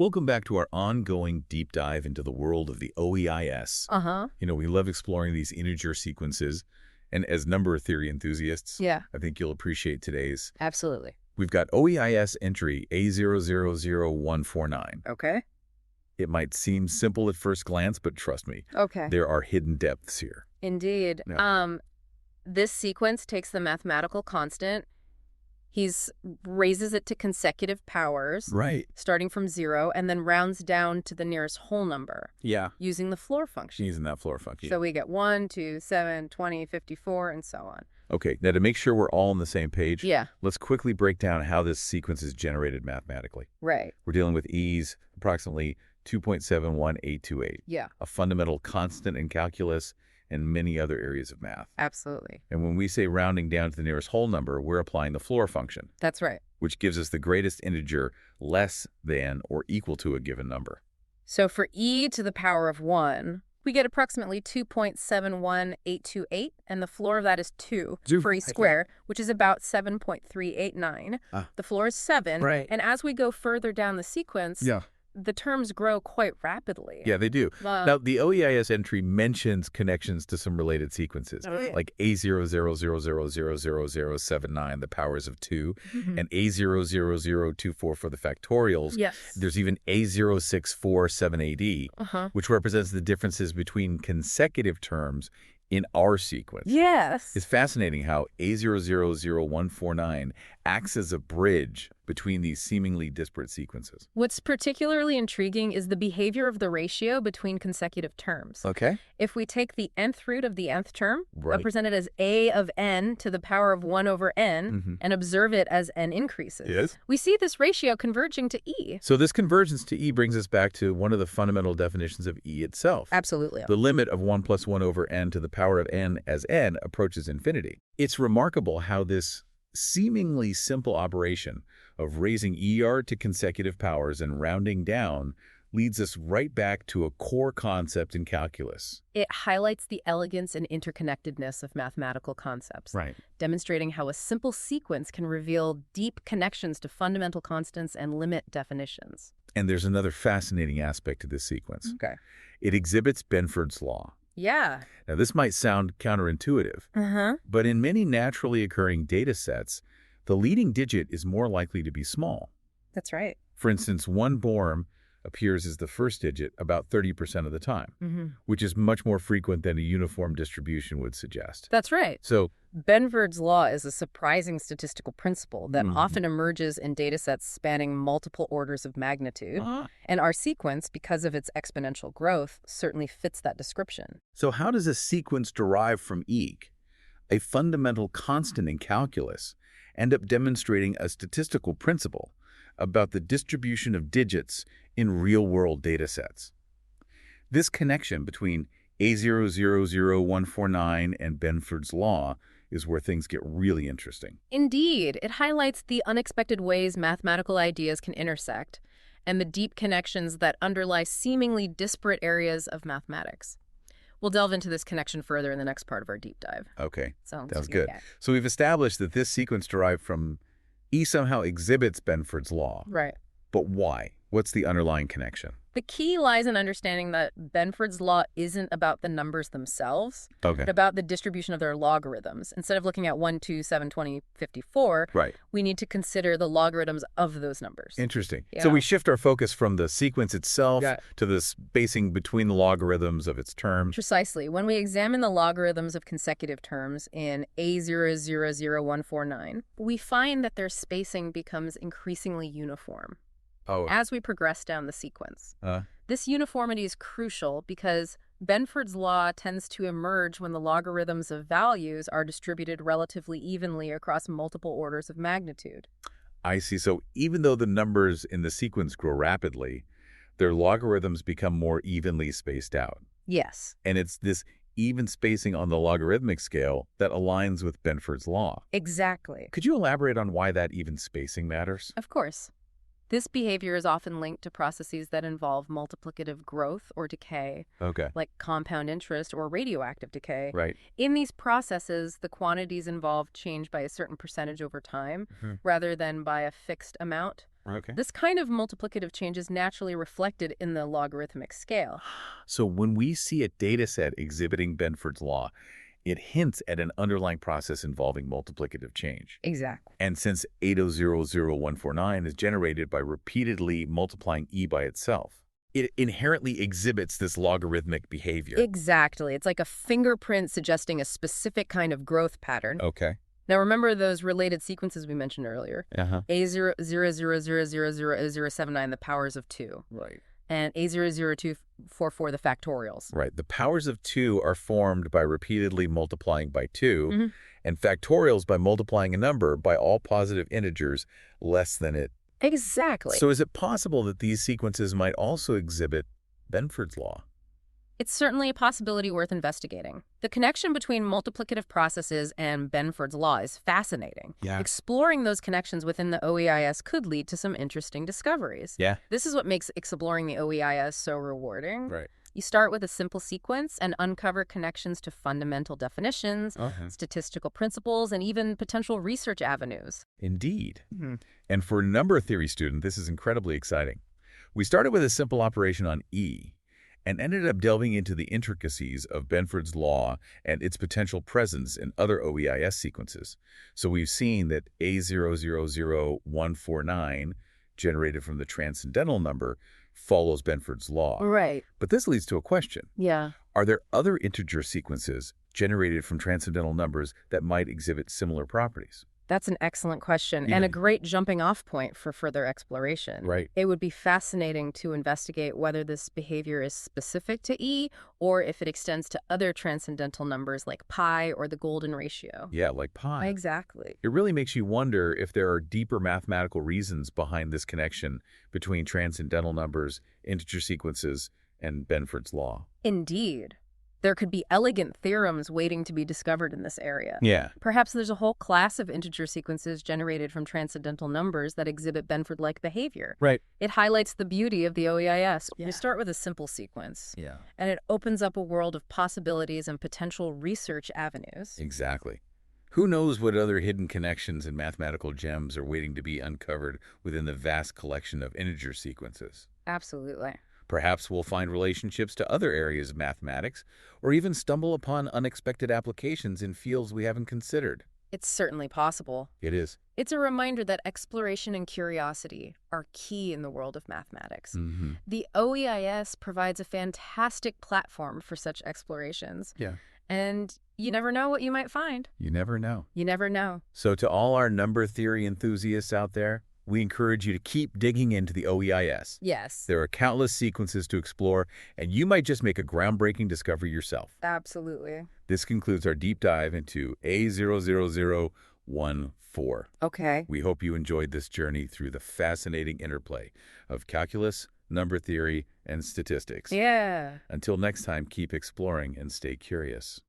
Welcome back to our ongoing deep dive into the world of the OEIS. Uh-huh. We love exploring these integer sequences, and as number theory enthusiasts, Yeah, I think you'll appreciate today's. absolutely. We've got OEIS entry A000149. Okay. It might seem simple at first glance, but trust me, Okay. there are hidden depths here. Indeed. Yeah. This sequence takes the mathematical constant. He's raises it to consecutive powers, Right. starting from 0, and then rounds down to the nearest whole number Yeah. using the floor function. Using that floor function. So we get 1, 2, 7, 20, 54, and so on. Okay, now to make sure we're all on the same page, Yeah, let's quickly break down how this sequence is generated mathematically. right. We're dealing with e's approximately 2.71828, Yeah, a fundamental constant in calculus and many other areas of math. absolutely. And when we say rounding down to the nearest whole number, we're applying the floor function, That's right. which gives us the greatest integer less than or equal to a given number. So for e to the power of 1, we get approximately 2.71828, and the floor of that is 2 for e squared, which is about 7.389. The floor is 7, Right. and as we go further down the sequence, the terms grow quite rapidly. Yeah, they do. Now, the OEIS entry mentions connections to some related sequences, like A00000079, the powers of 2, and A00024 for the factorials. Yes. There's even A0647AD, which represents the differences between consecutive terms in our sequence. Yes. It's fascinating how A000149 acts as a bridge between these seemingly disparate sequences. What's particularly intriguing is the behavior of the ratio between consecutive terms. Okay. If we take the nth root of the nth term, Right. represented as a of n to the power of 1 over n, and observe it as n increases, Yes. we see this ratio converging to e. So this convergence to E brings us back to one of the fundamental definitions of E itself. Absolutely. The limit of 1 plus 1 over n to the power of n as n approaches infinity. It's remarkable how this seemingly simple operation of raising ER to consecutive powers and rounding down leads us right back to a core concept in calculus. It highlights the elegance and interconnectedness of mathematical concepts, Right. demonstrating how a simple sequence can reveal deep connections to fundamental constants and limit definitions. And there's another fascinating aspect to this sequence. Okay. It exhibits Benford's law. Yeah. Now, this might sound counterintuitive, but in many naturally occurring data sets, the leading digit is more likely to be small. That's right. For instance, 1 Borm appears as the first digit about 30% of the time, which is much more frequent than a uniform distribution would suggest. That's right. So, Benford's law is a surprising statistical principle that often emerges in datasets spanning multiple orders of magnitude. And our sequence, because of its exponential growth, certainly fits that description. so how does a sequence derived from eq, a fundamental constant in calculus, end up demonstrating a statistical principle about the distribution of digits in real-world data sets? This connection between A000149 and Benford's law is where things get really interesting. Indeed, it highlights the unexpected ways mathematical ideas can intersect and the deep connections that underlie seemingly disparate areas of mathematics. We'll delve into this connection further in the next part of our deep dive. Okay, Sounds that's good. Yeah. So we've established that this sequence derived from E somehow exhibits Benford's law. Right. But why? What's the underlying connection? The key lies in understanding that Benford's law isn't about the numbers themselves, Okay. but about the distribution of their logarithms. Instead of looking at 1, 2, 7, 20, 54, Right. we need to consider the logarithms of those numbers. Interesting. Yeah. So we shift our focus from the sequence itself Yeah. to the spacing between the logarithms of its terms. Precisely. When we examine the logarithms of consecutive terms in A000149, we find that their spacing becomes increasingly uniform Oh, as we progress down the sequence. This uniformity is crucial because Benford's law tends to emerge when the logarithms of values are distributed relatively evenly across multiple orders of magnitude. I see. So even though the numbers in the sequence grow rapidly, their logarithms become more evenly spaced out. Yes, And it's this even spacing on the logarithmic scale that aligns with Benford's law. exactly. Could you elaborate on why that even spacing matters? Of course. This behavior is often linked to processes that involve multiplicative growth or decay, Okay. like compound interest or radioactive decay. Right. In these processes, the quantities involved change by a certain percentage over time rather than by a fixed amount. Okay. This kind of multiplicative change is naturally reflected in the logarithmic scale. So when we see a data set exhibiting Benford's law, it hints at an underlying process involving multiplicative change. Exactly. And since 800149 is generated by repeatedly multiplying e by itself, it inherently exhibits this logarithmic behavior. Exactly. It's like a fingerprint suggesting a specific kind of growth pattern. Okay. Now, remember those related sequences we mentioned earlier? Uh-huh. A00000079, the powers of 2. Right. And A00244, the factorials. Right. The powers of 2 are formed by repeatedly multiplying by 2, Mm-hmm. and factorials by multiplying a number by all positive integers less than it. Exactly. So is it possible that these sequences might also exhibit Benford's law? It's certainly a possibility worth investigating. The connection between multiplicative processes and Benford's law is fascinating. Yeah. Exploring those connections within the OEIS could lead to some interesting discoveries. Yeah. This is what makes exploring the OEIS so rewarding. Right. You start with a simple sequence and uncover connections to fundamental definitions, Uh-huh. statistical principles, and even potential research avenues. Indeed. And for a number theory student, this is incredibly exciting. We started with a simple operation on E and ended up delving into the intricacies of Benford's law and its potential presence in other OEIS sequences. So we've seen that A000149, generated from the transcendental number, follows Benford's law. Right. But this leads to a question. Yeah. Are there other integer sequences generated from transcendental numbers that might exhibit similar properties? That's an excellent question Yeah. and a great jumping-off point for further exploration. Right. It would be fascinating to investigate whether this behavior is specific to E or if it extends to other transcendental numbers like pi or the golden ratio. Yeah, like pi. Exactly. It really makes you wonder if there are deeper mathematical reasons behind this connection between transcendental numbers, integer sequences, and Benford's law. Indeed. There could be elegant theorems waiting to be discovered in this area. Yeah. Perhaps there's a whole class of integer sequences generated from transcendental numbers that exhibit Benford-like behavior. Right. It highlights the beauty of the OEIS. Yeah. We start with a simple sequence, Yeah. and it opens up a world of possibilities and potential research avenues. Exactly. Who knows what other hidden connections and mathematical gems are waiting to be uncovered within the vast collection of integer sequences? Absolutely. Perhaps we'll find relationships to other areas of mathematics, or even stumble upon unexpected applications in fields we haven't considered. It's certainly possible. It is. It's a reminder that exploration and curiosity are key in the world of mathematics. Mm-hmm. The OEIS provides a fantastic platform for such explorations. Yeah. And you never know what you might find. You never know. You never know. So to all our number theory enthusiasts out there, we encourage you to keep digging into the OEIS. Yes. There are countless sequences to explore, and you might just make a groundbreaking discovery yourself. Absolutely. This concludes our deep dive into A000149. Okay. We hope you enjoyed this journey through the fascinating interplay of calculus, number theory, and statistics. Yeah. Until next time, keep exploring and stay curious.